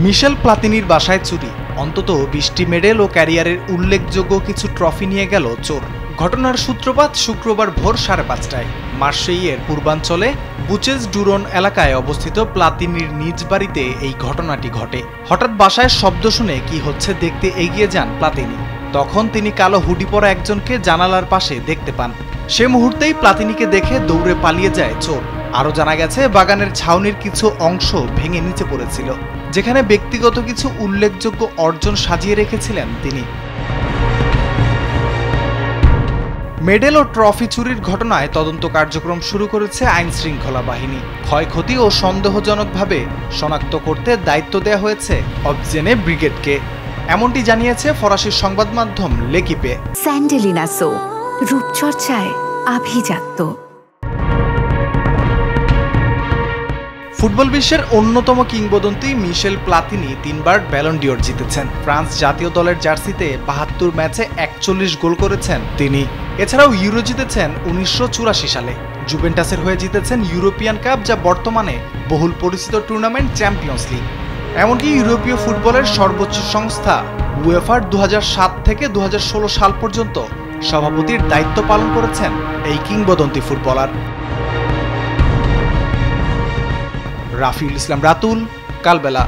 মিশেল প্লাতিনির বাসায় চুরি, অন্তত 20টি মেডেল ও ক্যারিয়ারের উল্লেখযোগ্য কিছু ট্রফি নিয়ে গেল চোর। ঘটনার সূত্রপাত শুক্রবার ভোর 5:30টায় মার্শেইয়ের পূর্বাঞ্চলে বুচেস ডুরন এলাকায় অবস্থিত প্লাতিনির নিজ বাড়িতে এই ঘটনাটি ঘটে। হঠাৎ বাসায় শব্দ শুনে কি হচ্ছে দেখতে এগিয়ে যান প্লাতিনি। তখন তিনি কালো হুডি পরা একজনকে জানালার পাশে দেখতে পান। সে মুহূর্তেই প্লাতিনিকে দেখে দৌড়ে পালিয়ে যায় চোর। আরও জানা গেছে, বাগানের ছাউনির কিছু অংশ ভেঙে নিচে পড়েছিল, যেখানে ব্যক্তিগত কিছু উল্লেখযোগ্য অর্জন সাজিয়ে রেখেছিলেন তিনি। মেডেল ও ট্রফি চুরির ঘটনায় তদন্ত কার্যক্রম শুরু করেছে আইনশৃঙ্খলা বাহিনী। ক্ষয়ক্ষতি ও সন্দেহজনকভাবে শনাক্ত করতে দায়িত্ব দেওয়া হয়েছে অবজেনে ব্রিগেডকে, এমনটি জানিয়েছে ফরাসি সংবাদ মাধ্যম লেকিপে। স্যান্ডেলিনা সো, রূপচর্চায় আভিজাত্য। ফুটবল বিশ্বের অন্যতম কিংবদন্তি মিশেল প্লাতিনি 3বার ব্যালন ডিওর জিতেছেন। ফ্রান্স জাতীয় দলের জার্সিতে 72 ম্যাচে 41 গোল করেছেন তিনি। এছাড়াও ইউরো জিতেছেন 1984 সালে। জুভেন্টাসের হয়ে জিতেছেন ইউরোপিয়ান কাপ, যা বর্তমানে বহুল পরিচিত টুর্নামেন্ট চ্যাম্পিয়ন্স লিগ। এমনকি ইউরোপীয় ফুটবলের সর্বোচ্চ সংস্থা উয়েফার 2007 থেকে 2016 সাল পর্যন্ত সভাপতির দায়িত্ব পালন করেছেন এই কিংবদন্তি ফুটবলার। রাফিউল ইসলাম রাতুল, কালবেলা।